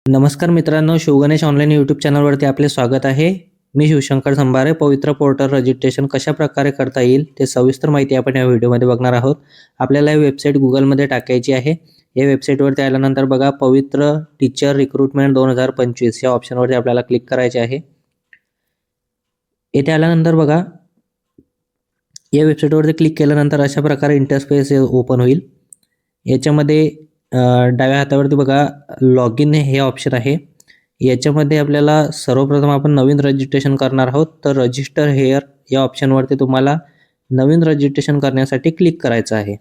नमस्कार मित्रांनो, Shivganesh online YouTube चॅनलवरती आपले स्वागत आहे. मी शिवशंकर संभारे. पवित्र पोर्टल रजिस्ट्रेशन कशा प्रकारे करता येईल ते सविस्तर माहिती आपण या व्हिडिओमध्ये बघणार आहोत. आपल्याला ही वेबसाईट गुगलमध्ये टाकायची आहे. या वेबसाईटवरती आल्यानंतर बघा पवित्र टीचर रिक्रुटमेंट 2025 या ऑप्शनवरती आपल्याला क्लिक करायचे आहे. येथे आल्यानंतर बघा या वेबसाईटवरती क्लिक केल्यानंतर अशा प्रकारे इंटरफेस ओपन होईल. याच्यामध्ये डाव्या हातावरती बघा लॉग इन हे ऑप्शन आहे. याच्यामध्ये आपल्याला सर्वप्रथम आपण नवीन रजिस्ट्रेशन करणार आहोत, तर रजिस्टर हेअर या ऑप्शनवरती तुम्हाला नवीन रजिस्ट्रेशन करण्यासाठी क्लिक करायचं आहे.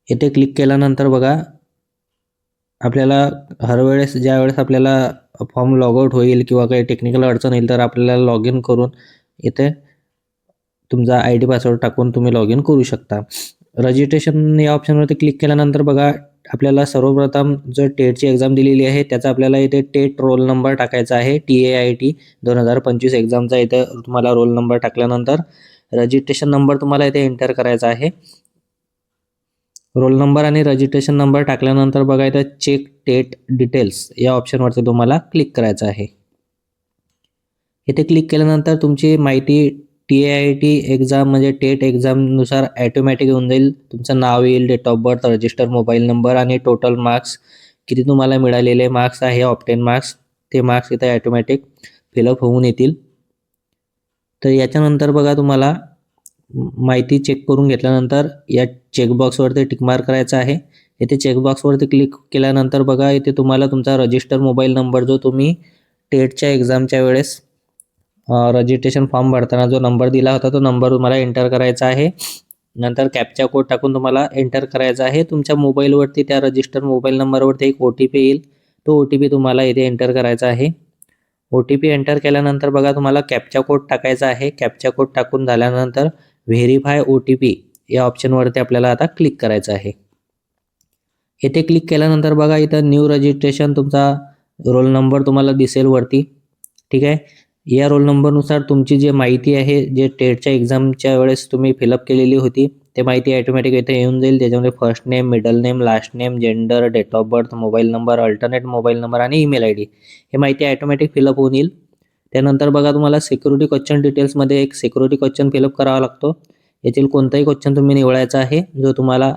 येथे क्लिक केल्यानंतर बघा आपल्याला हर वेळेस ज्या वेळेस आपल्याला फॉर्म लॉग आउट होईल किंवा काही टेक्निकल अडचण येईल तर आपल्याला लॉग इन करून इथे तुमचा ID पासवर्ड टाकून तुम्ही लॉग इन करू शकता. रजिस्ट्रेशन या ऑप्शनवरती क्लिक केल्यानंतर बघा आपल्याला सर्वप्रथम जो टेटची एक्झाम दिलेली आहे त्याचा आपल्याला इथे टेट रोल नंबर टाकायचा आहे. TAIT 2025 एक्झामचा इथे तुम्हाला रोल नंबर टाकल्यानंतर रजिस्ट्रेशन नंबर तुम्हाला इथे एंटर करायचा आहे. रोल नंबर आणि रजिस्ट्रेशन नंबर टाकल्यानंतर बघा इथे चेक टेट डिटेल्स या ऑप्शनवरती तुम्हाला क्लिक करायचं आहे. इथे क्लिक केल्यानंतर तुमची माहिती TAIT एक्झाम म्हणजे टेट एक्झामनुसार ॲटोमॅटिक येऊन जाईल. तुमचं नाव येईल, date of birth, register mobile number आणि टोटल मार्क्स किती तुम्हाला मिळालेले मार्क्स आहे, ऑप्टेन मार्क्स, ते मार्क्स इथे ॲटोमॅटिक फिलअप होऊन येतील. तर याच्यानंतर बघा तुम्हाला माहिती चेक करून घेतल्यानंतर या चेकबॉक्सवरती टिकमार्क करायचा आहे. इथे चेकबॉक्सवरती क्लिक केल्यानंतर बघा इथे तुम्हाला तुमचा रजिस्टर मोबाईल नंबर जो तुम्ही टेटच्या एक्झामच्या वेळेस रजिस्ट्रेशन फॉर्म भरताना जो नंबर दिला होता तो नंबर तुम्हाला एंटर करायचा आहे. नंतर कॅप्चा कोड टाकून तुम्हाला एंटर करायचा आहे. तुमच्या मोबाईलवरती त्या रजिस्टर मोबाईल नंबरवरती एक OTP येईल. तो OTP तुम्हाला इथे एंटर करायचा आहे. OTP एंटर केल्यानंतर बघा तुम्हाला कॅप्चा कोड टाकायचा आहे. कॅप्चा कोड टाकून झाल्यानंतर व्हेरीफाय OTP या ऑप्शनवरती आपल्याला आता क्लिक करायचं आहे. येथे क्लिक केल्यानंतर बघा इथं न्यू रजिस्ट्रेशन तुमचा रोल नंबर तुम्हाला दिसेल वरती. ठीक आहे. या रोल नंबरनुसार तुमची जी माहिती आहे जे टेटच्या एक्झामच्या वेळेस तुम्ही फिलअप केलेली होती ते माहिती ॲटोमॅटिक इथे येऊन जाईल. त्याच्यामध्ये first name, middle name, last name, gender, date of birth, mobile number, alternate mobile number आणि ईमेल ID हे माहिती ॲटोमॅटिक फिलअप होऊन येईल. त्यानंतर बघा तुम्हाला सिक्युरिटी क्वेश्चन डिटेल्समध्ये एक सिक्युरिटी क्वेश्चन फिलअप करावा लागतो. यातील कोणताही क्वेश्चन तुम्ही निवडायचा आहे जो तुम्हाला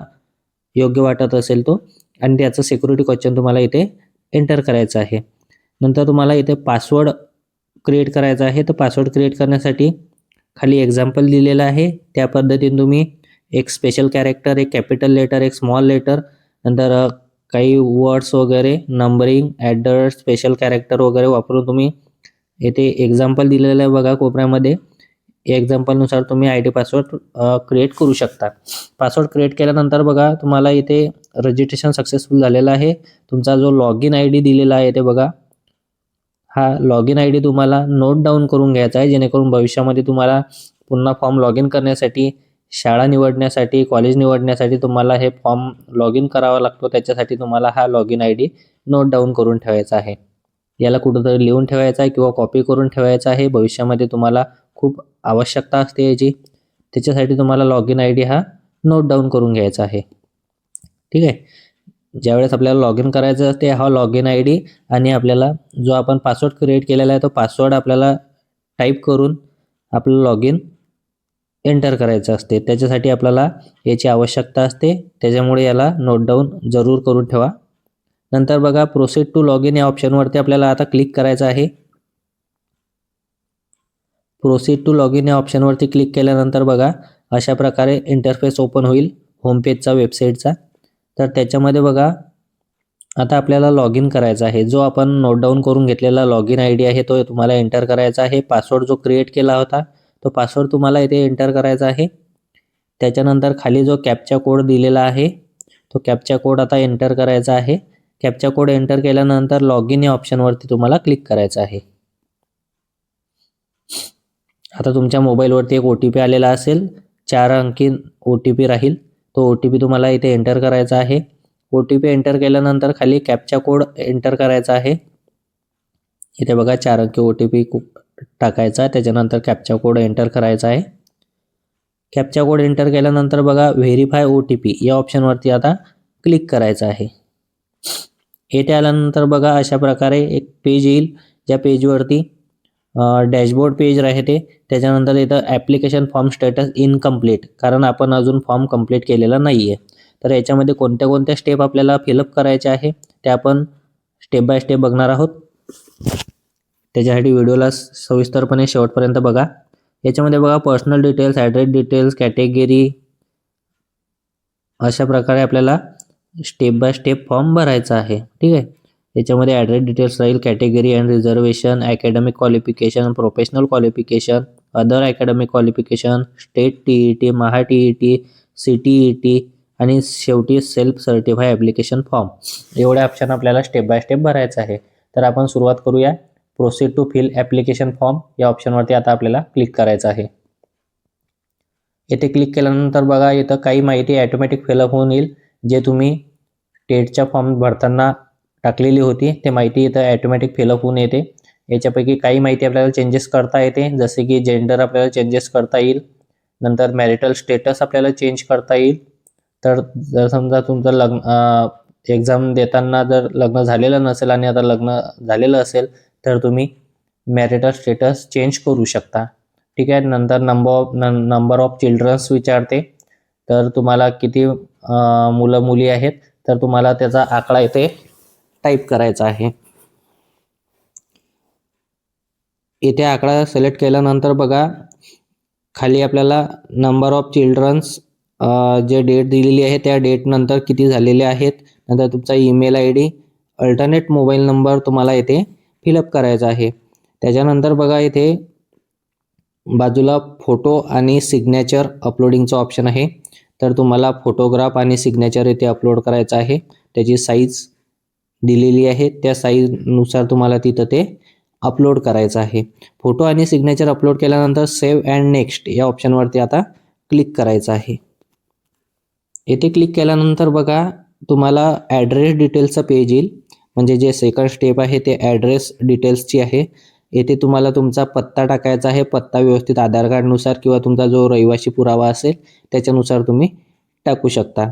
योग्य वाटत असेल तो, आणि त्याचं सिक्युरिटी क्वेश्चन तुम्हाला इथे एंटर करायचं आहे. नंतर तुम्हाला इथे पासवर्ड क्रिएट करायचा आहे. तर पासवर्ड क्रिएट करण्यासाठी खाली एक्झाम्पल दिलेलं आहे. त्या पद्धतीने तुम्ही एक स्पेशल कॅरेक्टर, एक कॅपिटल लेटर, एक स्मॉल लेटर, नंतर काही वर्ड्स वगैरे, नंबरिंग, ॲडर, स्पेशल कॅरेक्टर वगैरे वापरून तुम्ही येथे एक्झाम्पल दिलेलं आहे बघा कोपऱ्यामध्ये. या एक्झाम्पलनुसार तुम्ही ID पासवर्ड क्रिएट करू शकता. पासवर्ड क्रिएट केल्यानंतर बघा तुम्हाला इथे रजिस्ट्रेशन सक्सेसफुल झालेलं आहे. तुमचा जो लॉग इन ID दिलेला आहे ते बघा, हा लॉग इन ID तुम्हाला नोट डाऊन करून घ्यायचा आहे, जेणेकरून भविष्यामध्ये तुम्हाला पुन्हा फॉर्म लॉग इन करण्यासाठी, शाळा निवडण्यासाठी, कॉलेज निवडण्यासाठी तुम्हाला हे फॉर्म लॉग इन करावा लागतो. त्याच्यासाठी तुम्हाला हा log in ID note down करून ठेवायचा आहे. याला कुठंतरी लिहून ठेवायचा आहे किंवा कॉपी करून ठेवायचा आहे. भविष्यामध्ये तुम्हाला खूप आवश्यकता असते याची, त्याच्यासाठी तुम्हाला लॉग इन ID हा नोट डाऊन करून घ्यायचा आहे. ठीक आहे. ज्यावेळेस आपल्याला लॉग इन करायचं असते हा लॉग इन ID आणि आपल्याला जो आपण पासवर्ड क्रिएट केलेला आहे तो पासवर्ड आपल्याला टाईप करून आपलं लॉग इन एंटर करायचं असते. त्याच्यासाठी आपल्याला याची आवश्यकता असते, त्याच्यामुळे याला नोट डाऊन जरूर करून ठेवा. नंतर बघा प्रोसीड टू लॉग इन या ऑप्शनवरती आपल्याला आता क्लिक करायचं आहे. प्रोसीड टू लॉग इन या ऑप्शनवरती क्लिक केल्यानंतर बघा अशा प्रकारे इंटरफेस ओपन होईल होम पेजचा, वेबसाईटचा. तर त्याच्यामध्ये बघा आता आपल्याला लॉग इन करायचा आहे. जो आपण नोट डाऊन करून घेतलेला लॉग इन ID आहे तो तुम्हाला एंटर करायचा आहे. पासवर्ड जो क्रिएट केला होता तो पासवर्ड तुम्हाला इथे एंटर करायचा आहे. त्याच्यानंतर खाली जो कॅप्चा कोड दिलेला आहे तो कॅप्चा कोड आता एंटर करायचा आहे. कॅप्चा कोड एंटर केल्यानंतर लॉग इन या ऑप्शनवरती तुम्हाला क्लिक करायचं आहे. आता तुमच्या मोबाईलवरती एक OTP आलेला असेल, 4 अंकी OTP राहील. तो OTP तुम्हाला इथे एंटर करायचा आहे. OTP एंटर केल्यानंतर खाली कॅप्चा कोड एंटर करायचा आहे. इथे बघा 4 अंकी OTP टाकायचा, त्याच्यानंतर कॅप्चा कोड एंटर करायचा आहे. कॅप्चा कोड एंटर केल्यानंतर बघा व्हेरीफाय OTP या ऑप्शनवरती आता क्लिक करायचं आहे. येथे आल्यानंतर बघा अशा प्रकारे एक पेज येईल, ज्या पेजवरती डॅशबोर्ड पेज राहते. त्याच्यानंतर इथं ॲप्लिकेशन फॉर्म स्टेटस इनकम्प्लीट, कारण आपण अजून फॉर्म कंप्लीट केलेला नाही आहे. तर याच्यामध्ये कोणत्या कोणत्या स्टेप आपल्याला फिलअप करायच्या आहे ते आपण स्टेप बाय स्टेप बघणार आहोत. त्याच्यासाठी व्हिडिओला सविस्तरपणे शेवटपर्यंत बघा. याच्यामध्ये बघा personal details, address details, category, अशा प्रकारे आपल्याला स्टेप बाय स्टेप फॉर्म भरायचा आहे. ठीक आहे. याच्यामध्ये ॲड्रेस डिटेल्स राहील, category and reservation, academic qualification, professional qualification, other academic qualification, state TET, Maha TET, CTET आणि शेवटी सेल्फ सर्टिफाय ॲप्लिकेशन फॉर्म. एवढे ऑप्शन आपल्याला स्टेप बाय स्टेप भरायचं आहे. तर आपण सुरुवात करूया. Proceed to fill application form या ऑप्शनवरती आता आपल्याला क्लिक करायचं आहे. येथे क्लिक केल्यानंतर बघा इथं काही माहिती ॲटोमॅटिक फिलअप होऊन येईल, जे तुम्ही टेटचा फॉर्म भरताना टाकलेली होती ते माहिती इथं ॲटोमॅटिक फिलअप होऊन येते. याच्यापैकी काही माहिती आपल्याला चेंजेस करता येते, जसे की जेंडर आपल्याला चेंजेस करता येईल, नंतर मॅरिटल स्टेटस आपल्याला चेंज करता येईल. तर जर समजा तुमचं लग्न एक्झाम देताना जर लग्न झालेलं नसेल आणि आता लग्न झालेलं असेल तर तुम्ही मॅरिटल स्टेटस चेंज करू शकता. ठीक आहे. नंतर नंबर ऑफ चिल्ड्रन्स विचारते, तर तुम्हाला किती मुलं मुली आहेत तर तुम्हाला त्याचा आकडा इथे टाईप करायचा आहे. इथे आकडा सिलेक्ट केल्यानंतर बघा खाली आपल्याला नंबर ऑफ चिल्ड्रन्स जे डेट दिलेली आहे त्या डेट नंतर किती झालेले आहेत, नंतर तुमचा email ID, alternate mobile number तुम्हाला इथे फिलअप करायचा आहे. त्याच्यानंतर बघा इथे बाजूला फोटो आणि सिग्नेचर अपलोडिंगचं ऑप्शन आहे. तर तुम्हाला फोटोग्राफ आणि सिग्नेचर इथे अपलोड करायचं आहे. त्याची साईज दिलेली आहे, त्या साईजनुसार तुम्हाला तिथं ते अपलोड करायचं आहे. फोटो आणि सिग्नेचर अपलोड केल्यानंतर सेव्ह अँड नेक्स्ट या ऑप्शनवरती आता क्लिक करायचं आहे. येथे क्लिक केल्यानंतर बघा तुम्हाला ॲड्रेस डिटेल्सचं पेज येईल, म्हणजे जे सेकंड स्टेप आहे ते ॲड्रेस डिटेल्सची आहे. येथे तुम्हाला तुमचा पत्ता टाकायचा आहे. पत्ता व्यवस्थित आधार कार्डनुसार किंवा तुमचा जो रहिवासी पुरावा असेल त्याच्यानुसार तुम्ही टाकू शकता.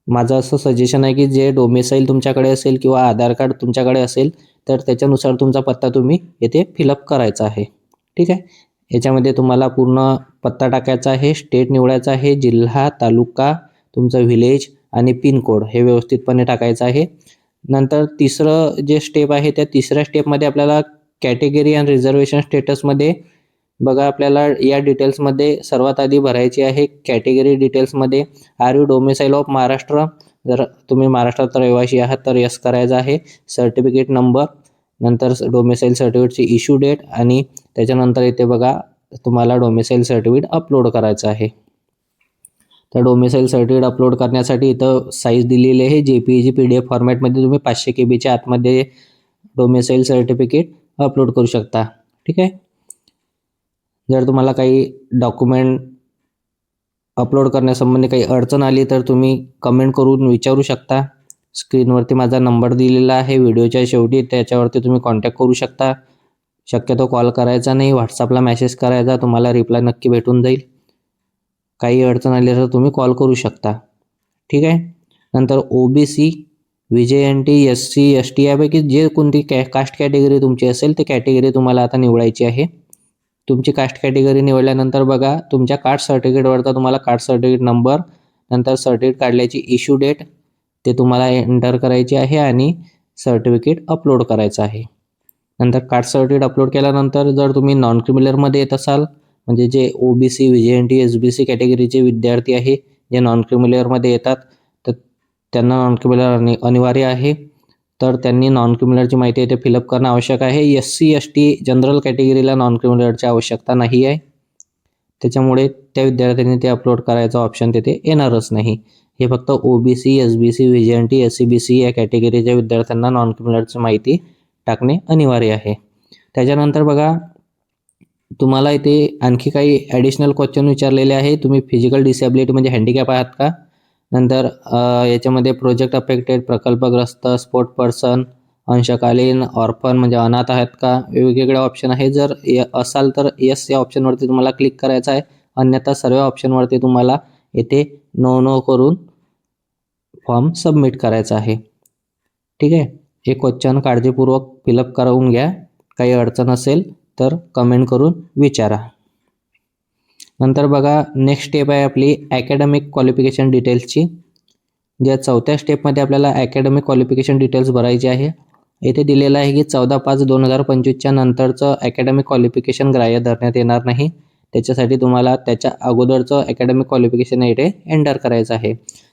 माझं असं सजेशन आहे की जे डोमेसाईल तुमच्याकडे असेल किंवा आधार कार्ड तुमच्याकडे असेल तर त्याच्यानुसार तुमचा पत्ता तुम्ही येथे फिलअप करायचा आहे. ठीक आहे. याच्यामध्ये तुम्हाला पूर्ण पत्ता टाकायचा आहे, स्टेट निवडायचा आहे, जिल्हा, तालुका, तुमचं व्हिलेज आणि पिनकोड हे व्यवस्थितपणे टाकायचं आहे. नंतर तिसरं जे स्टेप आहे त्या तिसऱ्या स्टेपमध्ये आपल्याला कॅटेगरी आणि रिझर्वेशन स्टेटसमध्ये बघा आपल्याला या डिटेल्समध्ये सर्वात आधी भरायची आहे. कॅटेगरी डिटेल्समध्ये are you domicile of Maharashtra, जर तुम्ही महाराष्ट्रात रहिवासी आहात तर यस करायचं आहे. सर्टिफिकेट नंबर, नंतर डोमेसाईल सर्टिफिकेटची इश्यू डेट आणि त्याच्यानंतर इथे बघा तुम्हाला डोमेसाईल सर्टिफिकेट अपलोड करायचं आहे. तर डोमेसाईल सर्टिफिकेट अपलोड करण्यासाठी इथं साईज दिलेली आहे. JPEG PDF फॉर्मॅटमध्ये तुम्ही 500 KB आतमध्ये डोमेसाईल सर्टिफिकेट अपलोड करू शकता. ठीक आहे. जर तुम्हाला काही डॉक्युमेंट अपलोड करण्यासंबंधी काही अडचण आली तर तुम्ही कमेंट करून विचारू शकता. स्क्रीनवरती माझा नंबर दिलेला आहे व्हिडिओच्या शेवटी, त्याच्यावरती तुम्ही कॉन्टॅक्ट करू शकता. शक्यतो कॉल करायचा नाही, व्हॉट्सअपला मेसेज करायचा, तुम्हाला रिप्लाय नक्की भेटून जाईल. काही अडचण आली तर तुम्ही कॉल करू शकता. ठीक आहे. नंतर OBC, VJNT, SC, ST यापैकी जे कोणती कास्ट कॅटेगरी तुमची असेल ते कॅटेगरी तुम्हाला आता निवडायची आहे. तुमची कास्ट कॅटेगरी निवडल्यानंतर बघा तुमच्या कास्ट सर्टिफिकेटवरचा तुम्हाला कास्ट सर्टिफिकेट नंबर, नंतर सर्टिफिकेट काढल्याची इश्यू डेट ते तुम्हाला एंटर करायची आहे आणि सर्टिफिकेट अपलोड करायचं आहे. नंतर कास्ट सर्टिफिकेट अपलोड केल्यानंतर जर तुम्ही नॉन क्रिमिनलमध्ये येत असाल, म्हणजे जे OBC, VJNT, SBC कॅटेगरीचे विद्यार्थी आहे जे नॉन क्रिमिनलमध्ये येतात तर त्यांना नॉन क्रिमिनल अनिवार्य आहे, तर त्यांनी नॉन क्रिमिनलची माहिती इथे फिलअप करणं आवश्यक आहे. SC, ST जनरल कॅटेगरीला नॉन क्रिमिनलची आवश्यकता नाही आहे, त्याच्यामुळे त्या विद्यार्थ्यांनी ते अपलोड करायचा ऑप्शन तिथे येणारच नाही. हे फक्त OBC, SBC, VJNT, SC, BC या कॅटेगरीच्या विद्यार्थ्यांना नॉन क्रिमिनलची माहिती टाकणे अनिवार्य आहे. त्याच्यानंतर बघा तुम्हाला इथे आणखी काही ॲडिशनल क्वेश्चन विचारलेले आहे. तुम्ही फिजिकल डिसेबिलिटी म्हणजे हँडिकॅप आहात का, नंतर याच्यामध्ये प्रोजेक्ट अफेक्टेड, प्रकल्पग्रस्त, स्पोर्ट पर्सन, अंशकालीन, ऑर्फन म्हणजे अनाथ आहेत का, वेगवेगळे ऑप्शन आहे. जर असाल तर यस या ऑप्शनवरती तुम्हाला क्लिक करायचं आहे, अन्यथा सर्व ऑप्शनवरती तुम्हाला येथे नो करून फॉर्म सबमिट करायचा आहे. ठीक आहे. हे क्वेश्चन काळजीपूर्वक फिलअप करून घ्या. काही अडचण असेल तर कमेंट करून विचारा. नंतर बघा नेक्स्ट स्टेप आहे आपली अकॅडमिक क्वालिफिकेशन डिटेल्सची. ज्या चौथ्या स्टेपमध्ये आपल्याला अकॅडमिक क्वालिफिकेशन डिटेल्स भरायचे आहे. येथे दिलेलं आहे की 14/5/2025च्या नंतरचं अकॅडमिक क्वालिफिकेशन ग्राह्य धरण्यात येणार नाही. त्याच्यासाठी तुम्हाला त्याच्या अगोदरचं अकॅडमिक क्वालिफिकेशन इथे एंटर करायचं आहे.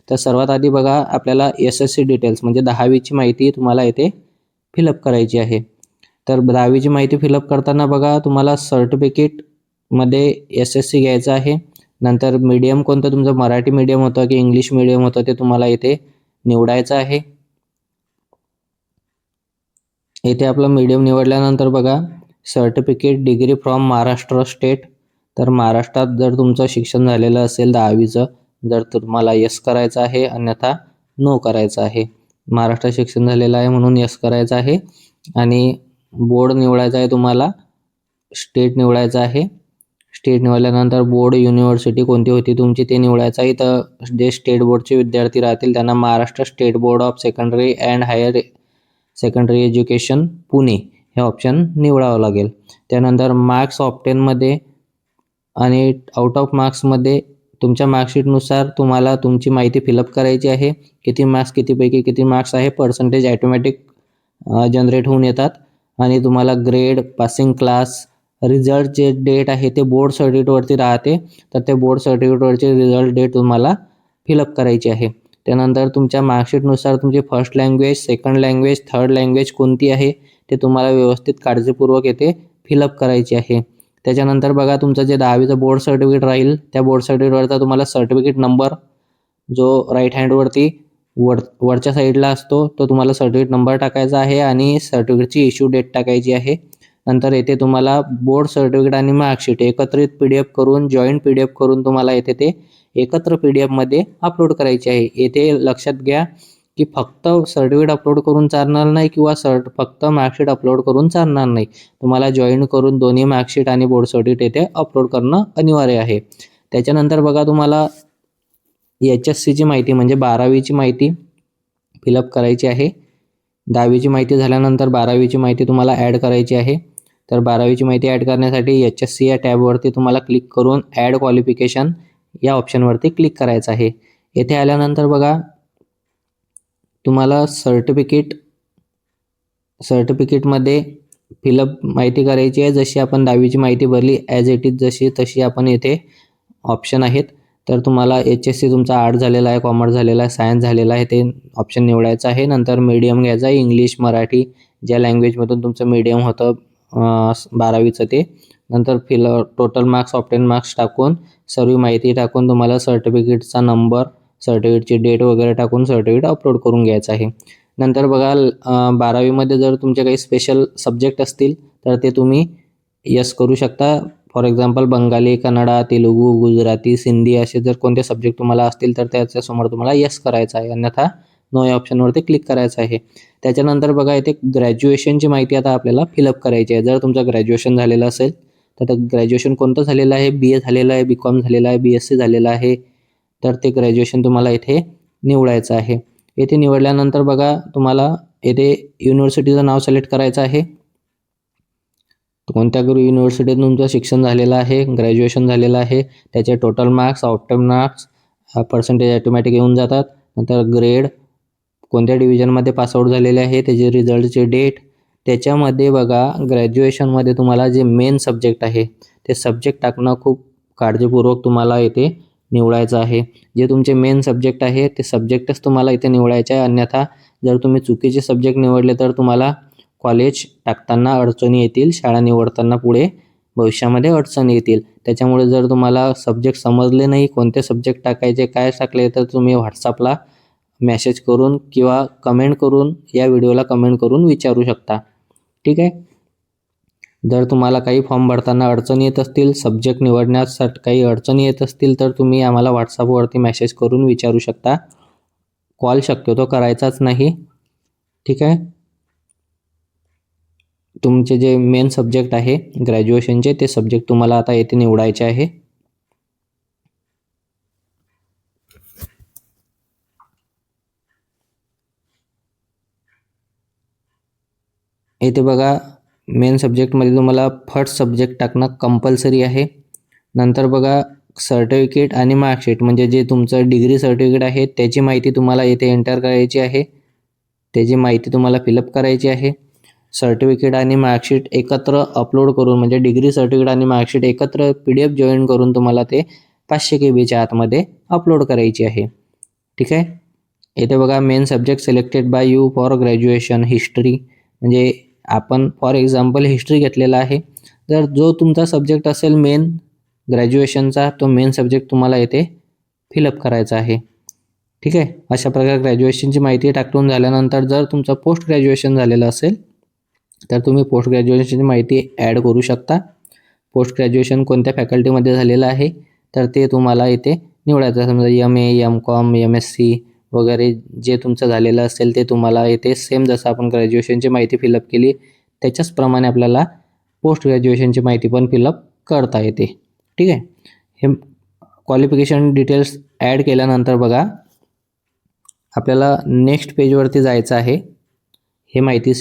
तर सर्वात आधी बघा आपल्याला SSC डिटेल्स म्हणजे 10वीची माहिती तुम्हाला इथे फिलअप करायची आहे. तर 10वीची माहिती फिलअप करताना बघा तुम्हाला सर्टिफिकेटमध्ये SSC घ्यायचं आहे. नंतर मीडियम कोणतं तुमचं मराठी मीडियम होतं की इंग्लिश मीडियम होतं ते तुम्हाला इथे निवडायचं आहे. इथे आपलं मीडियम निवडल्यानंतर बघा certificate degree from Maharashtra state. तर महाराष्ट्रात जर तुमचं शिक्षण झालेलं असेल 10वीचं जर तुम्हाला यस करायचं आहे, अन्यथा नो करायचं आहे. महाराष्ट्रात शिक्षण झालेलं आहे म्हणून यस करायचं आहे. आणि बोर्ड निवडायचा आहे तुम्हाला, स्टेट निवडायचं आहे. स्टेट निवडल्यानंतर बोर्ड युनिव्हर्सिटी कोणती होती तुमची ते निवडायचं आहे. तर जे स्टेट बोर्डचे विद्यार्थी राहतील त्यांना Maharashtra state board of secondary and higher secondary education Pune हे ऑप्शन निवडावं लागेल. त्यानंतर मार्क्स ऑप्टेनमध्ये आणि आउट ऑफ मार्क्समध्ये तुमच्या मार्कशीटनुसार तुम्हाला तुमची माहिती फिलअप करायची आहे. किती मार्क्स, कितीपैकी किती मार्क्स आहे, पर्सेंटेज ॲटोमॅटिक जनरेट होऊन येतात. आणि तुम्हाला ग्रेड, पासिंग क्लास, रिझल्ट जे डेट आहे ते बोर्ड सर्टिफिकेटवरती राहते. तर ते बोर्ड सर्टिफिकेटवरची रिझल्ट डेट तुम्हाला फिलअप करायची आहे. त्यानंतर तुमच्या मार्कशीटनुसार तुमची first language, second language, third language कोणती आहे ते तुम्हाला व्यवस्थित काळजीपूर्वक येथे फिलअप करायची आहे. त्याच्यानंतर बघा तुमचं जे 10वीचं बोर्ड सर्टिफिकेट राहील त्या बोर्ड सर्टिफिकेटवरचा तुम्हाला सर्टिफिकेट नंबर जो राईट हँडवरती वरच्या साईडला असतो तो तुम्हाला सर्टिफिकेट नंबर टाकायचा आहे आणि सर्टिफिकेटची इश्यू डेट टाकायची आहे. नंतर येथे तुम्हाला बोर्ड सर्टिफिकेट आणि मार्कशीट एकत्रित PDF करून जॉईंट PDF करून तुम्हाला येथे ते एकत्र PDF मध्ये अपलोड करायचे आहे. येथे लक्षात घ्या की फक्त सर्टिफिकेट अपलोड करून चालणार नाही किंवा फक्त मार्कशीट अपलोड करून चालणार नाही. तुम्हाला जॉईन करून दोन्ही मार्कशीट आणि बोर्ड सर्टिफिकेट येथे अपलोड करणं अनिवार्य आहे. त्याच्यानंतर बघा तुम्हाला HSCची माहिती म्हणजे 12वीची माहिती फिलअप करायची आहे. 10वीची माहिती झाल्यानंतर 12वीची माहिती तुम्हाला ॲड करायची आहे. तर 12वीची माहिती ॲड करण्यासाठी HSC या टॅबवरती तुम्हाला क्लिक करून ॲड क्वालिफिकेशन या ऑप्शनवरती क्लिक करायचं आहे. येथे आल्यानंतर बघा तुम्हाला सर्टिफिकेटमध्ये फिलअप माहिती करायची आहे. जशी आपण 10वीची माहिती भरली ॲज इट इज जशी तशी आपण येथे ऑप्शन आहेत. तर तुम्हाला HSC तुमचा आर्ट झालेला आहे, कॉमर्स झालेला आहे, सायन्स झालेला आहे ते ऑप्शन निवडायचं आहे. नंतर मीडियम घ्यायचा आहे, इंग्लिश, मराठी ज्या लँग्वेजमधून तुमचं मीडियम होतं 12वीचं ते. नंतर टोटल मार्क्स, ऑप्टेन मार्क्स टाकून सर्व माहिती टाकून तुम्हाला सर्टिफिकेटचा नंबर, सर्टिफिकेटची डेट वगैरे टाकून सर्टिफिकेट अपलोड करून घ्यायचं आहे. नंतर बघा 12वीमध्ये जर तुमचे काही स्पेशल सब्जेक्ट असतील तर ते तुम्ही यस करू शकता. फॉर एक्झाम्पल बंगाली, कन्नडा, तेलुगू, गुजराती, सिंधी असे जर कोणते सब्जेक्ट तुम्हाला असतील तर त्याच्यासमोर तुम्हाला यस करायचं आहे, अन्यथा नो या ऑप्शनवरती क्लिक करायचं आहे. त्याच्यानंतर बघा इथे ग्रॅज्युएशनची माहिती आता आपल्याला फिलअप करायची आहे. जर तुमचं ग्रॅज्युएशन झालेलं असेल तर ग्रॅज्युएशन कोणतं झालेलं आहे, BA झालेलं आहे, BCom झालेलं आहे, BSc झालेलं आहे, तर ते ग्रॅज्युएशन तुम्हाला इथे निवडायचं आहे. येथे निवडल्यानंतर बघा तुम्हाला येथे युनिव्हर्सिटीचं नाव सिलेक्ट करायचं आहे. कोणत्या युनिव्हर्सिटीत तुमचं शिक्षण झालेलं आहे, ग्रॅज्युएशन झालेलं आहे, त्याचे टोटल मार्क्स, आउटटर्म मार्क्स, पर्सेंटेज ॲटोमॅटिक येऊन जातात. नंतर ग्रेड, कोणत्या डिव्हिजनमध्ये पासआउट झालेले आहे, त्याचे रिझल्टचे डेट. त्याच्यामध्ये बघा ग्रॅज्युएशनमध्ये तुम्हाला जे मेन सब्जेक्ट आहे ते सब्जेक्ट टाकणं खूप काळजीपूर्वक तुम्हाला इथे निवडायचं आहे. जे तुमचे मेन सब्जेक्ट आहे ते सब्जेक्टच तुम्हाला इथे निवडायचे आहे, अन्यथा जर तुम्ही चुकीचे सब्जेक्ट निवडले तर तुम्हाला कॉलेज टाकताना अडचणी येतील, शाळा निवडताना पुढे भविष्यामध्ये अडचणी येतील. त्याच्यामुळे जर तुम्हाला सब्जेक्ट समजले नाही, कोणते सब्जेक्ट टाकायचे, काय टाकले, तर तुम्ही व्हॉट्सअपला मेसेज करून किंवा कमेंट करून या व्हिडिओला कमेंट करून विचारू शकता. ठीक आहे. जर तुम्हाला काही फॉर्म भरताना अडचणी येत असतील, सब्जेक्ट निवडण्यासाठी काही अडचणी येत असतील तर तुम्ही आम्हाला व्हॉट्सअपवरती मेसेज करून विचारू शकता. कॉल शक्यतो करायचाच नाही. ठीक आहे. तुमचे जे मेन सब्जेक्ट आहे ग्रॅज्युएशनचे ते सब्जेक्ट तुम्हाला आता येथे निवडायचे आहे. इथे बघा मेन सब्जेक्टमध्ये तुम्हाला फर्स्ट सब्जेक्ट टाकणं कंपल्सरी आहे. नंतर बघा सर्टिफिकेट आणि मार्कशीट म्हणजे जे तुमचं डिग्री सर्टिफिकेट आहे त्याची माहिती तुम्हाला इथे एंटर करायची आहे. त्याची माहिती तुम्हाला फिलअप करायची आहे. सर्टिफिकेट आणि मार्कशीट एकत्र अपलोड करून म्हणजे डिग्री सर्टिफिकेट आणि मार्कशीट एकत्र PDF जॉईन करून तुम्हाला ते 500 KBच्या आतमध्ये अपलोड करायची आहे. ठीक आहे. इथे बघा main subject selected by you for graduation history म्हणजे आपण फॉर एक्झाम्पल हिस्ट्री घेतलेला आहे. तर जो तुमचा सब्जेक्ट असेल मेन ग्रॅज्युएशनचा तो मेन सब्जेक्ट तुम्हाला इथे फिलअप करायचा आहे. ठीक आहे. अशा प्रकारे ग्रॅज्युएशनची माहिती टाकून झाल्यानंतर जर तुमचं पोस्ट ग्रॅज्युएशन झालेलं असेल तर तुम्ही पोस्ट ग्रॅज्युएशनची माहिती ॲड करू शकता. पोस्ट ग्रॅज्युएशन कोणत्या फॅकल्टीमध्ये झालेलं आहे तर ते तुम्हाला इथे निवडायचं. समजा MA, MCOM, MSc वगैरे जे तुमचं झालेलं असेल ते तुम्हाला इथे सेम जसं आपण ग्रॅज्युएशनची माहिती फिलअप केली त्याच्याचप्रमाणे आपल्याला पोस्ट ग्रॅज्युएशनची माहिती पण फिलअप करता येते. ठीक आहे. हे क्वालिफिकेशन डिटेल्स ॲड केल्यानंतर बघा आपल्याला नेक्स्ट पेजवरती जायचं आहे. हे माहिती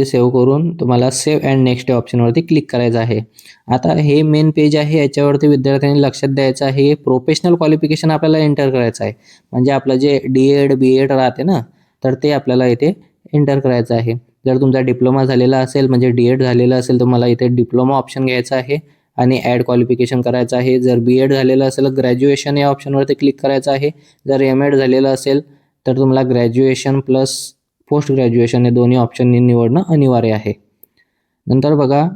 सेव्ह करून तुम्हाला सेव्ह अँड नेक्स्ट ऑप्शनवरती क्लिक करायचं आहे. आता हे मेन पेज आहे. याच्यावरती विद्यार्थ्यांनी लक्षात द्यायचं आहे प्रोफेशनल क्वालिफिकेशन आपल्याला एंटर करायचं आहे. म्हणजे आपलं जे DED BEd राहते ना तर ते आपल्याला इथे एंटर करायचं आहे. जर तुमचा डिप्लोमा झालेला असेल म्हणजे DED झालेलं असेल तुम्हाला इथे डिप्लोमा ऑप्शन घ्यायचा आहे आणि ॲड क्वालिफिकेशन करायचं आहे. जर BEd झालेलं असेल ग्रॅज्युएशन या ऑप्शनवरती क्लिक करायचं आहे. जर MAd झालेलं असेल तर तुम्हाला ग्रॅज्युएशन प्लस पोस्ट ग्रॅज्युएशन हे दोन्ही ऑप्शन निवडणं अनिवार्य आहे. नंतर बघा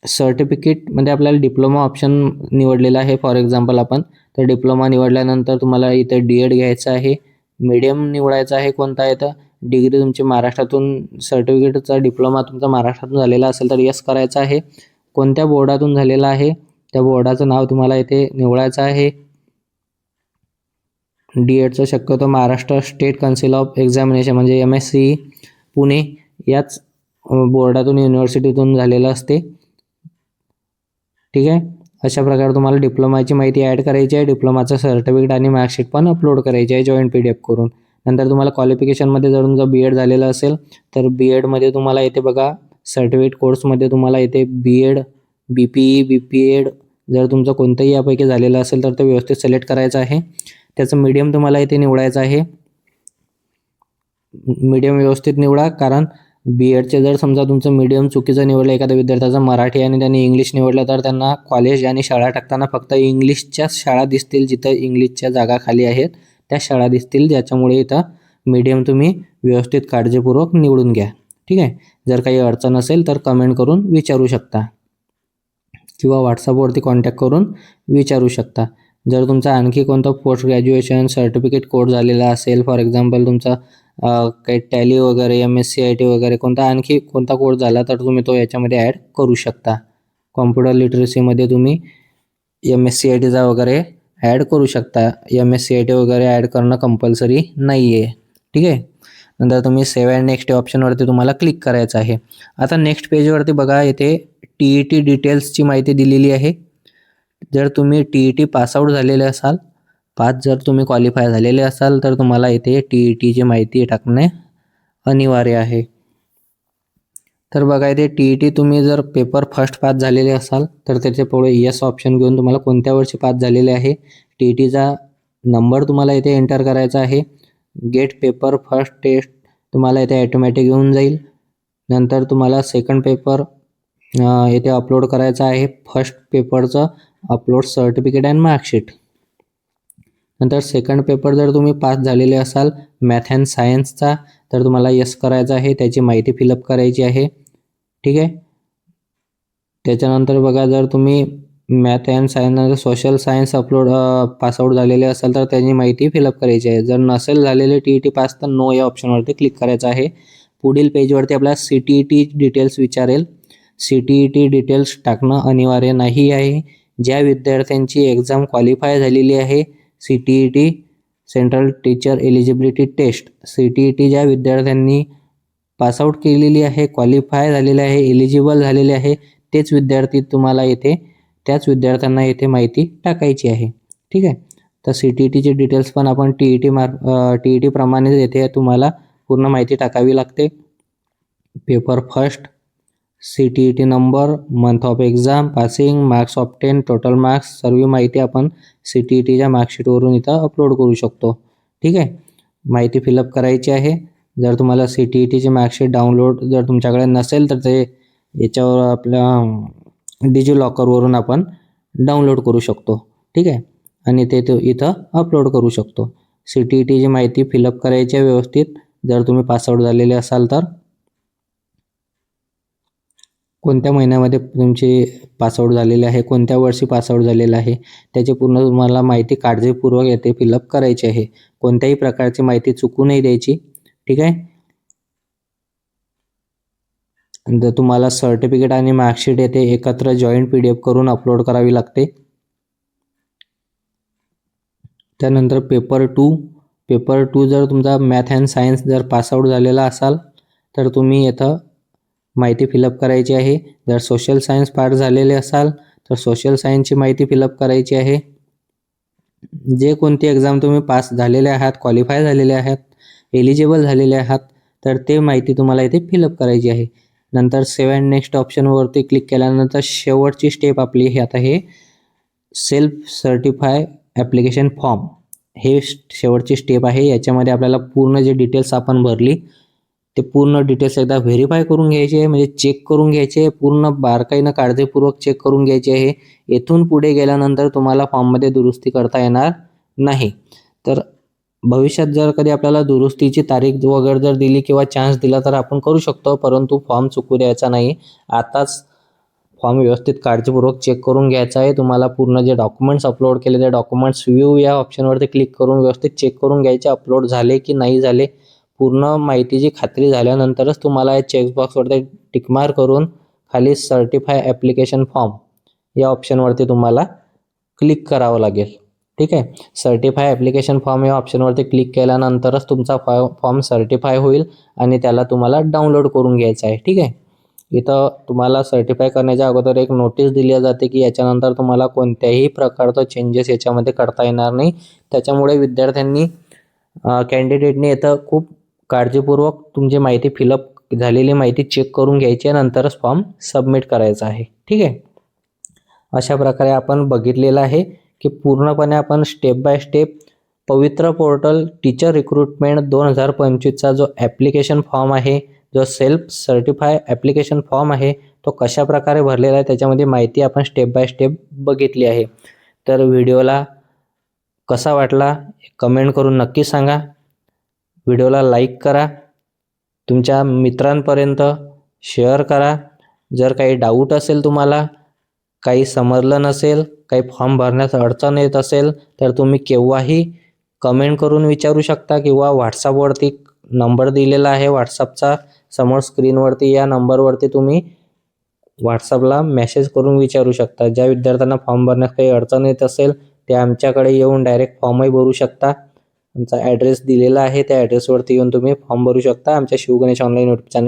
सर्टिफिकेटमध्ये आपल्याला डिप्लोमा ऑप्शन निवडलेला आहे. फॉर एक्झाम्पल आपण तर डिप्लोमा निवडल्यानंतर तुम्हाला इथे DED घ्यायचं आहे. मीडियम निवडायचा आहे कोणता आहे तर डिग्री तुमची महाराष्ट्रातून सर्टिफिकेटचा डिप्लोमा तुमचा महाराष्ट्रातून झालेला असेल तर यस करायचं आहे. कोणत्या बोर्डातून झालेला आहे त्या बोर्डाचं नाव तुम्हाला इथे निवडायचं आहे. DEDचं शक्यतो Maharashtra state council of examination म्हणजे MSc पुणे याच बोर्डातून युनिव्हर्सिटीतून झालेलं असते. ठीक आहे. अशा प्रकारे तुम्हाला डिप्लोमाची माहिती ॲड करायची आहे. डिप्लोमाचं सर्टिफिकेट आणि मार्कशीट पण अपलोड करायची आहे जॉईंट PDF करून. नंतर तुम्हाला क्वालिफिकेशनमध्ये जर तुमचं BEd झालेलं असेल तर BEdमध्ये तुम्हाला इथे बघा सर्टिफिकेट कोर्समध्ये तुम्हाला इथे BEd BPE BPEd जर तुमचं कोणतंही यापैकी झालेलं असेल तर ते व्यवस्थित सिलेक्ट करायचं आहे. त्याचं मीडियम तुम्हाला इथे निवडायचं आहे. मीडियम व्यवस्थित निवडा कारण BEdचे जर समजा तुमचं मीडियम चुकीचं निवडलं एखाद्या विद्यार्थ्याचा मराठी आणि त्यांनी इंग्लिश निवडलं तर त्यांना कॉलेज आणि शाळा टाकताना फक्त इंग्लिशच्याच शाळा दिसतील जिथं इंग्लिशच्या जागा खाली आहेत त्या शाळा दिसतील. ज्याच्यामुळे इथं मीडियम तुम्ही व्यवस्थित काळजीपूर्वक निवडून घ्या. ठीक आहे. जर काही अडचण असेल तर कमेंट करून विचारू शकता किंवा व्हॉट्सअपवरती कॉन्टॅक्ट करून विचारू शकता. जर तुमचा आणखी कोणता पोस्ट ग्रॅज्युएशन सर्टिफिकेट कोर्स झालेला असेल फॉर एक्झाम्पल तुमचा काही टॅली वगैरे MSc वगैरे आणखी कोणता कोर्स झाला तर तुम्ही तो याच्यामध्ये ॲड करू शकता. कॉम्प्युटर लिटरसीमध्ये तुम्ही MSc वगैरे ॲड करू शकता. MSc वगैरे ॲड करणं कंपल्सरी नाही आहे. ठीक आहे. नंतर तुम्ही सेव्ह अँड नेक्स्ट ऑप्शनवरती तुम्हाला क्लिक करायचं आहे. आता नेक्स्ट पेजवरती बघा इथे TET डिटेल्सची माहिती दिलेली आहे. जर तुम्ही TET पासआउट झालेले असाल जर तुम्ही क्वालिफाय झालेले असाल तर तुम्हाला इथे TETची माहिती टाकणे अनिवार्य आहे. तर बघा इथे TET तुम्ही जर पेपर फर्स्ट पास झालेले असाल तर त्याचे पुढे यस ऑप्शन घेऊन तुम्हाला कोणत्या वर्षी पास झालेले आहे TETचा नंबर तुम्हाला इथे एंटर करायचा आहे. गेट पेपर फर्स्ट टेस्ट तुम्हाला इथे ॲटोमॅटिक येऊन जाईल. नंतर तुम्हाला सेकंड पेपर इथे अपलोड करायचा आहे. फर्स्ट पेपरचं अपलोड सर्टिफिकेट अँड मार्कशीट. नंतर सेकंड पेपर जर तुम्ही पास झालेले असाल मॅथ अँड सायन्सचा तर तुम्हाला यस करायचं आहे. त्याची माहिती फिलअप करायची आहे. ठीक आहे. त्याच्यानंतर बघा जर तुम्ही math and science social science pass out झालेले असाल तर त्याची माहिती फिलअप करायची आहे. जर नसेल झालेले TET पास तर नो या ऑप्शनवरती क्लिक करायचं आहे. पुढील पेजवरती आपल्याला CTET डिटेल्स विचारेल. CTET डिटेल्स टाकणं अनिवार्य नाही आहे. ज्या विद्यार्थ्यांची एक्झाम क्वालिफाय झालेली आहे CTET central teacher eligibility test CTET ज्या विद्यार्थ्यांनी पासआउट केलेली आहे क्वालिफाय झालेले आहे एलिजिबल झालेले आहे तेच विद्यार्थी तुम्हाला इथे त्याच विद्यार्थ्यांना इथे माहिती टाकायची आहे. ठीक आहे. तर CTETचे डिटेल्स पण आपण TET प्रमाणे येथे तुम्हाला पूर्ण माहिती टाकावी लागते. Paper first, CTET number, month of exam, passing marks obtain, total marks, सर्व माहिती आपण CTETच्या मार्कशीटवरून इथं अपलोड करू शकतो. ठीक आहे, माहिती फिलअप करायची आहे. जर तुम्हाला CTETची मार्कशीट डाउनलोड जर तुमच्याकडे नसेल तर ते याच्यावर आपल्या डिजिलॉकरवरून आपण डाउनलोड करू शकतो. ठीक आहे, आणि ते इथं अपलोड करू शकतो. CTETची माहिती फिलअप करायची आहे व्यवस्थित. जर तुम्ही पासआउट झालेले असाल तर कोणत्या महिन्यामध्ये तुमचे पासआउट झालेले आहे, कोणत्या वर्षी पासआउट झालेलं आहे, त्याची पूर्ण तुम्हाला माहिती काळजीपूर्वक येथे फिलअप करायची आहे. कोणत्याही प्रकारची माहिती चुकू नाही द्यायची. ठीक आहे, जर तुम्हाला सर्टिफिकेट आणि मार्कशीट येथे एकत्र जॉईंट PDF करून अपलोड करावी लागते. त्यानंतर पेपर टू जर तुमचा मॅथ अँड सायन्स जर पासआउट झालेला असाल तर तुम्ही इथं माहिती फिलअप करायची आहे. जर सोशल सायन्स पास झालेले असाल तर सोशल सायन्सची माहिती फिलअप करायची आहे. जे कोणती एक्झाम तुम्ही पास झालेले आहात, क्वालिफाय झालेले आहात, एलिजिबल झालेले आहात तर ते माहिती तुम्हाला इथे फिलअप करायची आहे. नंतर सेव्ह अँड नेक्स्ट ऑप्शनवरती क्लिक केल्यानंतर शेवटची स्टेप आपली हे आता हे सेल्फ सर्टिफाय ॲप्लिकेशन फॉर्म हे शेवटची स्टेप आहे. याच्यामध्ये आपल्याला पूर्ण जे डिटेल्स आपण भरली ते पूर्ण डिटेल्स एकदा व्हेरीफाय करून घ्यायचे आहे, म्हणजे चेक करून घ्यायचे आहे, पूर्ण बारकाईनं काळजीपूर्वक चेक करून घ्यायचे आहे. येथून पुढे गेल्यानंतर तुम्हाला फॉर्ममध्ये दुरुस्ती करता येणार नाही. तर भविष्यात जर कधी आपल्याला दुरुस्तीची तारीख वगैरे जर दिली किंवा चान्स दिला तर आपण करू शकतो, परंतु फॉर्म चुकू द्यायचा नाही. आताच फॉर्म व्यवस्थित काळजीपूर्वक चेक करून घ्यायचा आहे. तुम्हाला पूर्ण जे डॉक्युमेंट्स अपलोड केले ते डॉक्युमेंट्स व्ह्यू या ऑप्शनवरती क्लिक करून व्यवस्थित चेक करून घ्यायचे, अपलोड झाले की नाही झाले. पूर्ण माहितीची खात्री झाल्यानंतरच तुम्हाला या चेकबॉक्सवरती टिकमार्क करून खाली सर्टिफाय ॲप्लिकेशन फॉर्म या ऑप्शनवरती तुम्हाला क्लिक करावं लागेल. ठीक आहे, सर्टिफाय ॲप्लिकेशन फॉर्म या ऑप्शनवरती क्लिक केल्यानंतरच तुमचा फॉर्म सर्टिफाय होईल आणि त्याला तुम्हाला डाउनलोड करून घ्यायचा आहे. ठीक आहे, इथं तुम्हाला सर्टिफाय करण्याच्या अगोदर एक नोटीस दिली जाते की याच्यानंतर तुम्हाला कोणत्याही प्रकारचं चेंजेस याच्यामध्ये करता येणार नाही. त्याच्यामुळे विद्यार्थ्यांनी कॅन्डिडेटने इथं खूप काळजीपूर्वक तुमची माहिती फिलअप झालेली माहिती चेक करून घ्यायची आहे, नंतरच फॉर्म सबमिट करायचा आहे. ठीक आहे, अशा प्रकारे आपण बघितलेलं आहे की पूर्णपणे आपण स्टेप बाय स्टेप पवित्र पोर्टल टीचर रिक्रुटमेंट 2025चा जो ॲप्लिकेशन फॉर्म आहे, जो सेल्फ सर्टिफाय ॲप्लिकेशन फॉर्म आहे तो कशा प्रकारे भरलेला आहे त्याच्यामध्ये माहिती आपण स्टेप बाय स्टेप बघितली आहे. तर व्हिडिओला कसा वाटला कमेंट करून नक्की सांगा. व्हिडिओला लाईक करा, तुमच्या मित्रांपर्यंत शेअर करा. जर काही डाऊट असेल तुम्हाला, काही समजलं नसेल, काही फॉर्म भरण्यास अडचण येत असेल तर तुम्ही केव्हाही कमेंट करून विचारू शकता किंवा व्हॉट्सअपवरती नंबर दिलेला आहे व्हॉट्सअपचा समोर स्क्रीनवरती, या नंबरवरती तुम्ही व्हॉट्सअपला मेसेज करून विचारू शकता. ज्या विद्यार्थ्यांना फॉर्म भरण्यास काही अडचण येत असेल ते आमच्याकडे येऊन डायरेक्ट फॉर्मही भरू शकता. आमचा ॲड्रेस दिलेला आहे, त्या ॲड्रेसवरती येऊन तुम्ही फॉर्म भरू शकता. आमच्या शिवगणेश ऑनलाईन यूट्यूब चॅनल